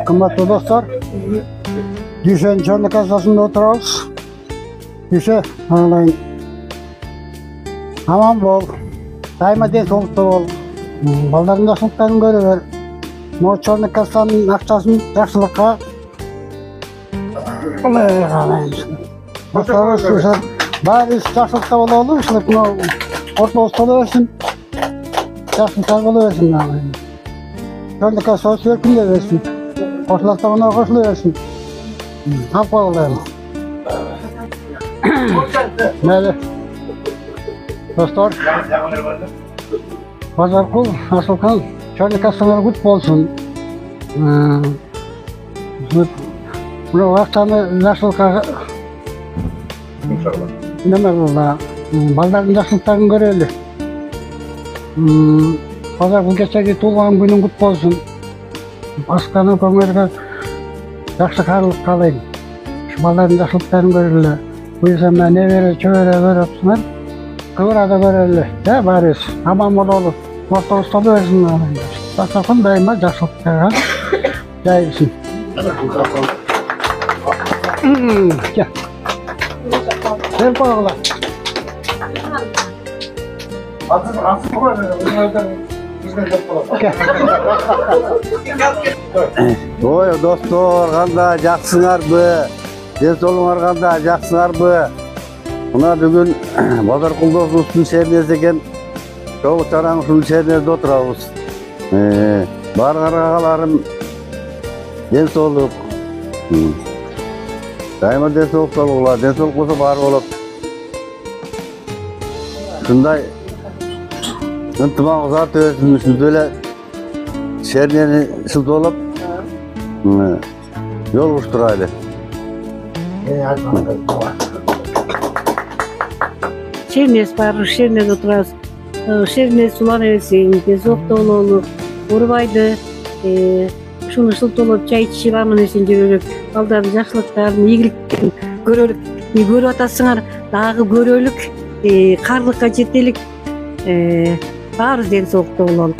Kıymetli dostlar, Düşen Çanlı kasasında otururuz. Düşe, ağlayın. Aman bol, daima den soğukta bol. Balların yaşlıklarını görüver. Mo Çanlı kasanın akçasını yaşlılıkka. Ağlayın. Dostlar, bari yaşlıkta bol olur, şimdi orta ustalı versin. Yaşlıklar bol versin. Çanlı kasası sürkün de versin. Ortalıkta ona koşulu versin. Hap olayım. Neydi? Dostlar, pazar kul, asılkan, çarlı kastaları kut olsun. Bunu vaktanı yaşlılık'a demek oldu. Baldarın yaşlılıklarını görelim. Pazar kul geçerli tuğlan günün kut olsun. Başkanı konularına yaxşı karılık kalayım. Şu balların yaşlılıklarını görelim. Bu yüzden ben ne verir, çöre veripsizler. Kıvırada görelim. Ya bariz, aman olalım. Orta ustalı versinler. Sakın daima yaşlılıklara değilsin. Gel. Gel koyalım. Oy dostlar, qanda жақсыңарбы? Денсаулығыңар қанда, жақсыңарбы? Мына бүгін Базаркул досубуздун шээринде экен. Чогуу чараң ушул шээринде отурабыз. Баары агаларым денсаулык. Дайыма денсаулыкта болгула, денсаулык болсо баары болот. Ушундай ынтымагыңыз арта берсин, ушинтип эле шээринени шылтоолоп жол куштурайлы. Şernes var, şernes oturarız. Şernes sulan versin, densoğukta olalım. Urbaydı, şunu şıltolup çay içip amın esin görürük. Baldarın жақсылықтарын, ийгиликтерин көрөлүк. Көрүп атасыңар, дагы көрөлүк, карлыкка жетелик. Баарыбыз денсоолукта бололук.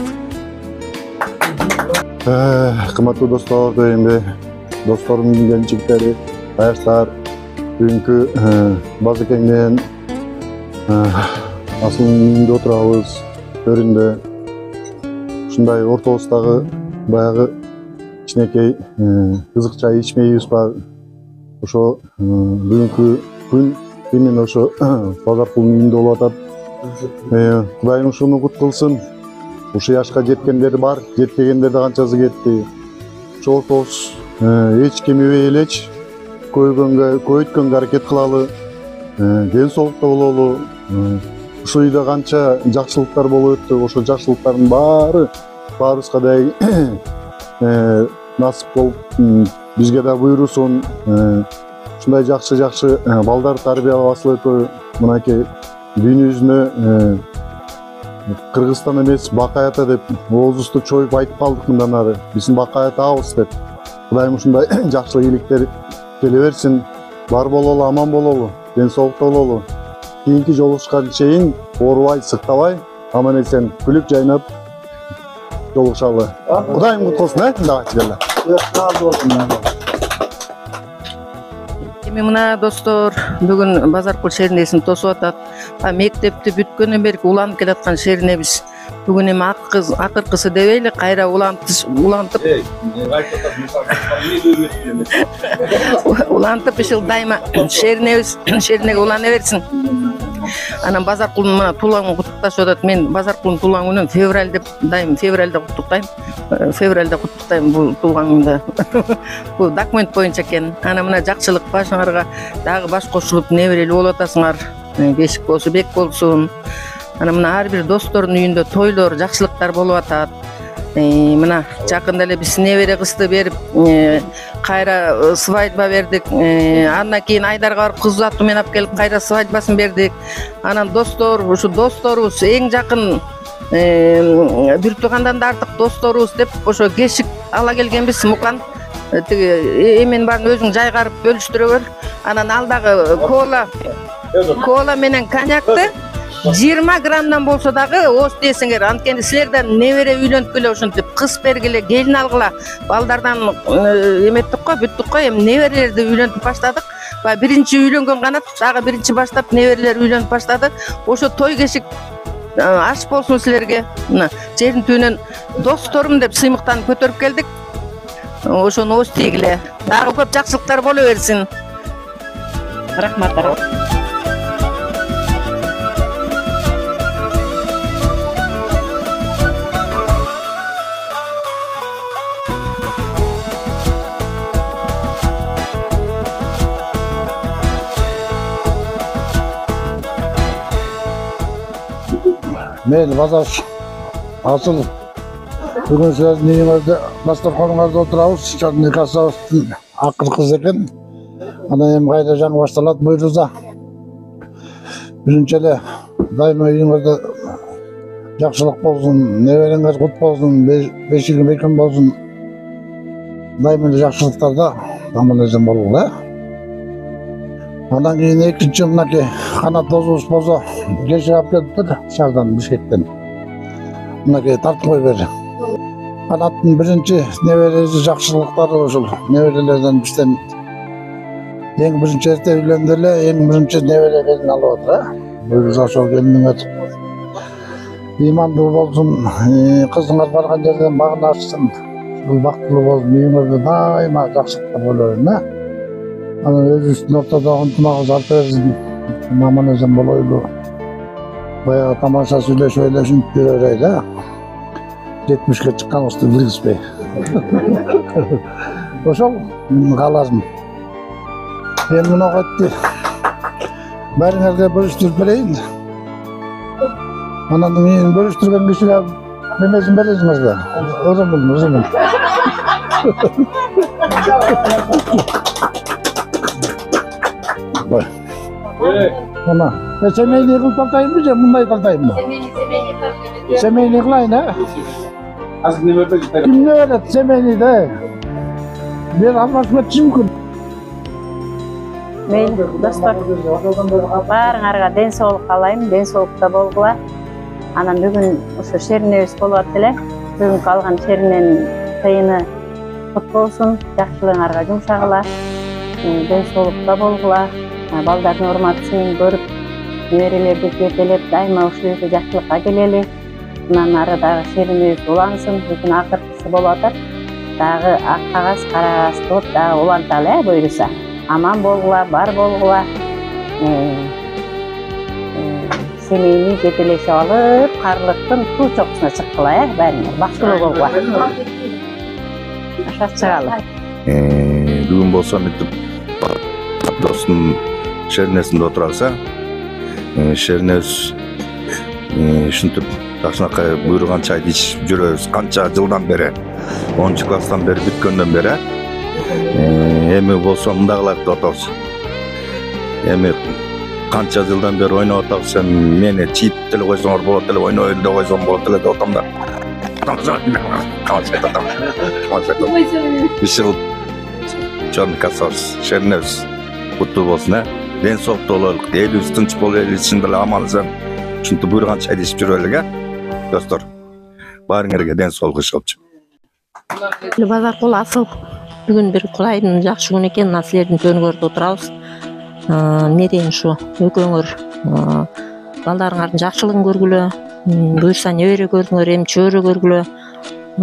Kıymetli dostlar, döyümlü dostlarımın gençlikleri, ayaklar, bugünkü Bazıken'den asılında oturağız,öründe, şunday ortalıqtagı bayağı içinekey kızık çay içmeyiz var. Oşo bugünkü gün hemen oşo Bazarkul'un uyunda olatat. Kudayım şunu kut kılsın. Uşu yaşka жеткендер бар, жетпегендер да канчасы кетти. Чоотос эч кемебей элеч, көйткөнгө аракет кылалы, ден соолукта бололу. Ушул үйдө канча жакшылыктар болуп өттү, ошол жакшылыктардын баарыбызга да насип болуп, бизге да буйрусун. Ушундай жакшы балдар тарбиялап асылып өтүп, мынакей дүйнө жүзүнө Kırgızstan emес Bakayata деп оозубузду чоюп айтып калдык мындан ары. Биздин Bakayatабыз деп. Кудайым ушундай жакшылык ийгиликтер келе берсин. Бар бололу, аман бололу, ден соолукта бололу. Кийинки жолугушканга чейин оорубай, сыктабай, аман эсен күлүп жайнап жолугушалы. Кудайым кут кылсын, давайте беле. Разы болсун. Эми мына достор, бүгүн Базаркул шээринесин тосуп атат. Мектепти бүткөндөн бери уланып келаткан шээринебиз. Бүгүн эми акыркысы дебейли, кайра улантып ушул дайыма шээринеге улана берсин. Анан Базаркулдун мына туулган куттукташып атат. Мен Базаркулдун туулган күнүн февралда куттуктайм бул туулган күндө. Бул документ боюнча экен. Анан мына жакшылык башыңарга дагы баш кошулуп неберелүү болуп атасыңар. Бешик болсо бек болсун. Анан мына ар бир достордун үйүндө тойлор, жакшылыктар болуп атат. Мына жакында эле биз небере кызды берип, кайра свадьба бердик. Андан кийин Айдарга барып кыз узатуу менен алып келип, кайра свадьбасын бердик. Анан достор, ушу досторубуз эң жакын бир туугандан да артык досторубуз деп ошо кешик ала келгенбиз. Мукан тиги эменин баарын өзүң жайгарып бөлүштүрө бер. Анан ал дагы кола менен коньякты 20 граммдан болсо дагы ос десиңер. Анткени силерден небере үйлөнткүлө ушинтип кыз бергиле, келин алгыла. Балдардан эметтик го, бүттүк го. Эми неберелерди үйлөнтүп баштадык. Баягы биринчи үйлөнгөн канат, дагы биринчи баштап неберелер үйлөнүп баштады. Ошо той кешик аш болсун силерге. Мына жердин түбүнөн досторум деп сыймыктанып көтөрүп келдик. Ошону ос тийгиле. Дагы көп жакшылыктар боло берсин. Рахмат. Мен базар асыл бүгін сіздің үйіңізде дастарханыңызда отырамыз. Черный Косовский ақыл қыз екен. Ана эми кайда жаңы башталат буйруза. Биринчи дайыма үйүңөрдө жакшылык болсун, небереңер кут болсун, бешиги бекем болсун. Дайыма жакшылыктарда аман-эсен болгула. Андан кийин экинчи мынакей канат досубуз болсо кешип алып келиптир шаардан Бишкектен. Мынакей тартып кой бер. Канаттын биринчи небереси жакшылыктары ушул неберелерден бизден эң биринчи эрте үйлөндү эле, эң биринчи небере келин алып отур. Буйруза ошол келиниңер ыймандуу болсун, кызыңар барган жерден багын ачсын, бактылуу болсун, үйүңөрдө дайыма жакшылыктар боло берсин. Анан өзүбүздүн ортодо ынтымагыбыз арта берсин, аман-эсен болойлу. Баягы тамаша сүйлөшүп эле ушинтип жүрө берели. 70ке чыкканыбызды билгизбей. Ошол кааларым. Эми мына кетти. Баарыңарга бөлүштүрүп берейин. Анан мени бөлүштүргөн кишиге немесин бересиңер да. Өзүмүн. Ana, semeyliği kıl tartayım mı? Bunları tartayım mı? Semeyliği kılayın ha? Kim ne öğret semeyliği de? Bir anlaşma mümkün. Мен достор баарыңарга ден соолук каалайм, ден соолукта болгула. Анан бүгүн ошо шеринебиз болуп атты эле. Бүгүнкү алган шеринен тыйыны кут болсун, жакшылыгыңарга жумшагыла, ден соолукта болгула. Балдардын урматысын көрүп, неберелерди жетелеп, дайыма ушул жерде жакшылыкка келели. Анан ары дагы шеринебиз улансын, бүгүн акыркысы болуп атат. Дагы ак кагаз, кара кагаз кылып дагы уланталы, буйруса. Аман болгула, бар болгула. Семейни жетелешип алып, карлыктын суу чокусуна чыккыла, баарыңар бактылуу болгула. Ашап чыгалы. Бүгүн болсо мынтип достун шеринесинде отурабыз, шеринебиз ушинтип жакшынакай буйруган чайды ичип жүрөбүз. Канча жылдан бери, 10 класстан бери бүткөндөн бери. Эми болсо мындагыларды отабыз. Эми канча жылдан бери ойноп атабыз, мени чийип деле койсоңор болот эле, ойноп эле койсоң болот эле деп атам да. Бишил Черный Косовский шеринебиз куттуу болсун, ден соолуктуу бололук, элибиз тынч болуп, элибиздин деле аман-эсен ушинтип буйруган чайды ичип жүрөлүк, достор. Баарыңарга ден соолук иши. Базар кол асыл. Бүгүн бир Кудайдын жакшы күнү экен, мына силердин төнүгөрдө отурабыз. Эмне дейин ушу экөөңөр балдарыңардын жакшылыгын көргүлө, буюрса небере көрдүңөр, эми чөбөрө көргүлө.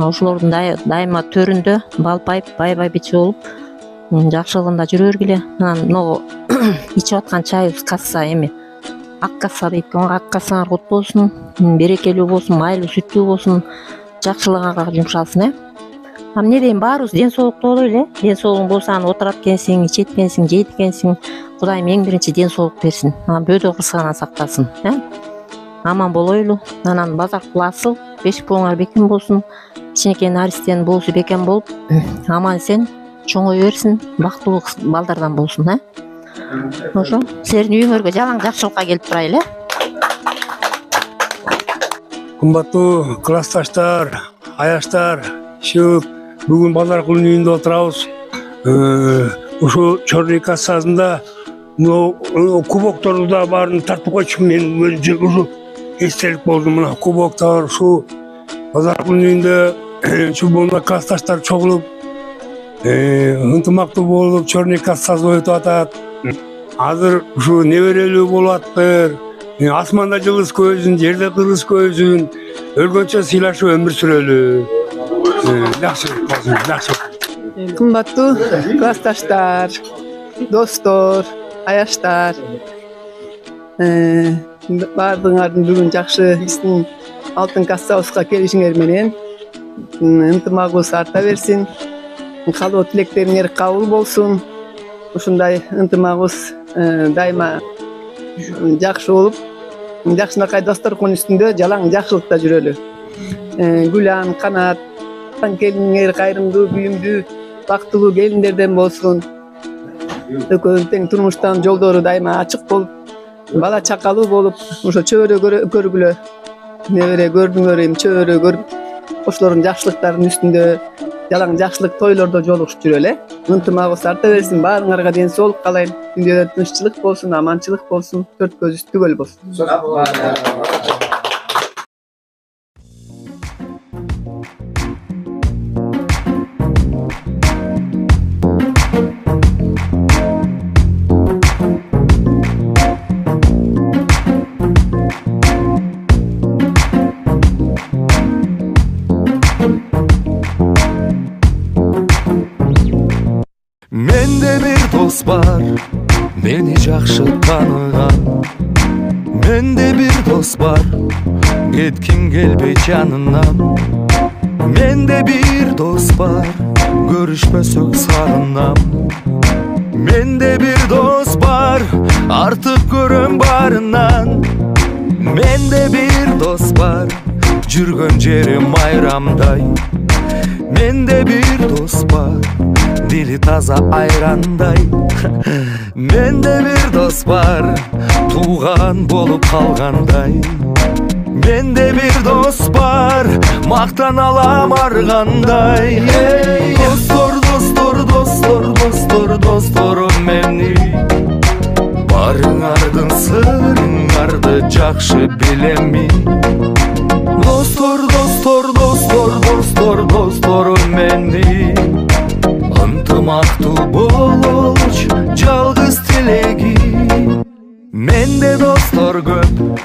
Ошолордун дайыма төрүндө балпайып, бай бичи болуп, жакшылыгында жүрө бергиле. Анан могу ичип аткан чайыбыз касса эми ак касса дейт, ак кассаңар кут болсун, берекелүү болсун, майлуу сүттүү болсун, жакшылыгыңарга жумшалсын. Эмне дейм, баарыбыз ден соолукта болойлу. Ден соолугуң болсо аны отурат экенсиң, ичет экенсиң, жейт экенсиң. Кудайым эң биринчи ден соолук берсин. Бөөдө кырсыгынан сактасын. Аман болойлу. Анан базар кул асыл, бешик болуңар бекем болсун. Кичинекей наристен болсу бекем болуп, аман эсен чоңой берсин, бактылуу балдардан болсун. Ошо силердин үйүңөргө жалаң жакшылыкка келип турайлы. Кымбаттуу классташтар, аяштар, бүгүн базар кулунун үйүндө отурабыз. Ушул Черный Косовскийда кубокторду да баарын тартып койчу. Мен өзү уже эстелик болду. Мына кубоктор ушу базар күнүндө чубунда классташтар чогулуп ынтымактуу болуп черный кассасы өтүп атат. Азыр ушу неберелүү болуп атыптыр. Асманда жылдыз көзүн, жерде кыргыз көзүн өлгөнчө сыйлашып өмүр сүрөлү. Жакшы болсун, жакшы. Кымбаттуу классташтар, достор, аяштар, баардыгыңардын бүгүн жакшы биздин алтын кассабызга келишиңер менен ынтымагыбыз арта берсин. Калуу тилектериңер кабыл болсун. Ушундай ынтымагыбыз дайыма жакшы болуп, жакшынакай дасторкон үстүндө жалаң жакшылыкта жүрөлү. Гүлан, Канат, келиниңер кайрымдуу, күйүмдүү, бактылуу келиндерден болсун. Экөөбүздүн тең турмуштан жолдору дайыма ачык болуп, бала чакалуу болуп, ошо чөбөрө көргүлө, небере көрдүңөр, чөбөрө көрүп, ошолордун жакшылыктарынын үстүндө жалаң жакшылык тойлордо жолугушуп жүрөлү. Ынтымагыбыз арта берсин. Баарыңарга ден соолук каалайм. Дүнүйөдө тынччылык болсун, аманчылык болсун, төрт көзүбүз түгөл болсун. Менде бир дос бар, мени жакшы таныган. Менде бир дос бар, кетким келбей жанынан. Менде бир дос бар, көрүшпөсөк сагынам. Менде бир дос бар, артык көрөм барынан. Менде бир дос бар, жүргөн жерим айрамдай. Менде бир дос бар, дили таза айрандай. Менде бир дос бар, тууган болуп калгандай. Менде бир дос бар, мактан алам аргандай. Достор, достор, достор, достор, досторум мени. Барыңардын сырыңарды жакшы билем мен. Достор, достор, достор, достор, досторум мени. Ынтымактуу бололуч жалгыз тилегим. Менде достор көп,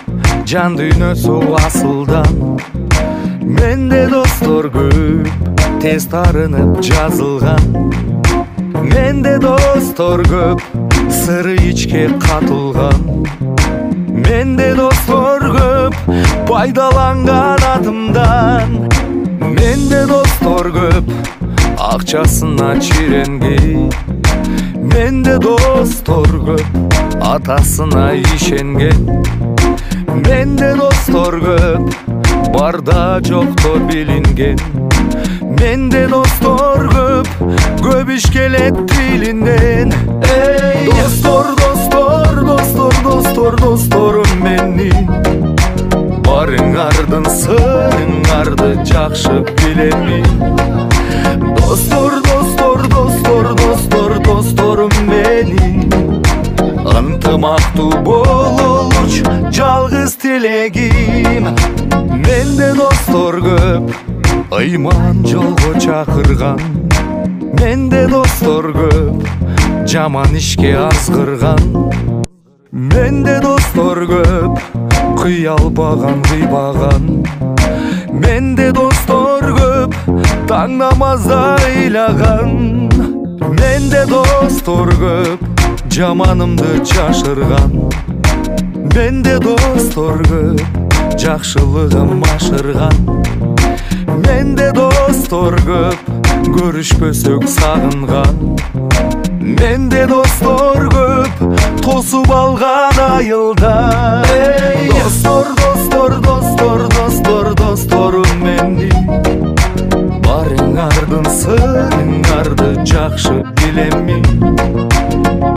жан дүйнөсү асылдан. Менде достор көп, тез тарынып жазылган. Менде достор көп, сыры ичке катылган. Менде достор көп, пайдаланган атымдан. Менде достор көп, акчасына чиренген. Менде достор көп, атасына ишенген. Менде достор көп, барда жокто билинген. Менде достор көп иш келет тилинен. Достор, достор, достор, достор, досторум менин. Барыңардын сырыңарды жакшы билем. Достор, достор, достор, достор, досторум менин. Ынтымактуу бололуч жалгыз тилегим. Менде достор көп, ыйман жолго чакырган. Менде достор көп, жаман ишке азгырган. Менде достор көп, кыялбаган кыйбаган. Менде достор көп, таң намазда ыйлаган. Менде достор көп, жаманымды жашырган. Менде достор көп, жакшылыгым ашырган. Менде достор көп, көрүшпөсөк сагынган. Менде достор көп, тосуп алган айылда. Достор, достор, достор, достор, досторум менин. Барыңардын сырыңарды жакшы билем мен.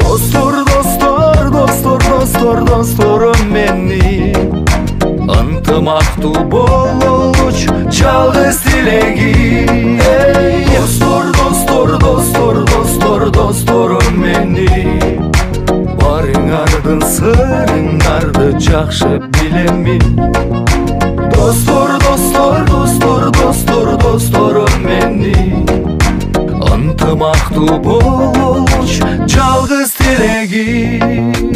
Достор, достор, достор, достор, досторум менин. Ынтымактуу бололуч жалгыз тилегим. Достор, достор, достор, достор, досторум менин. Ардын сырыңарды жакшы билемин. Достор, достор, достор, достор, досторум менин. Ынтымактуу болуш жалгыз тилегим.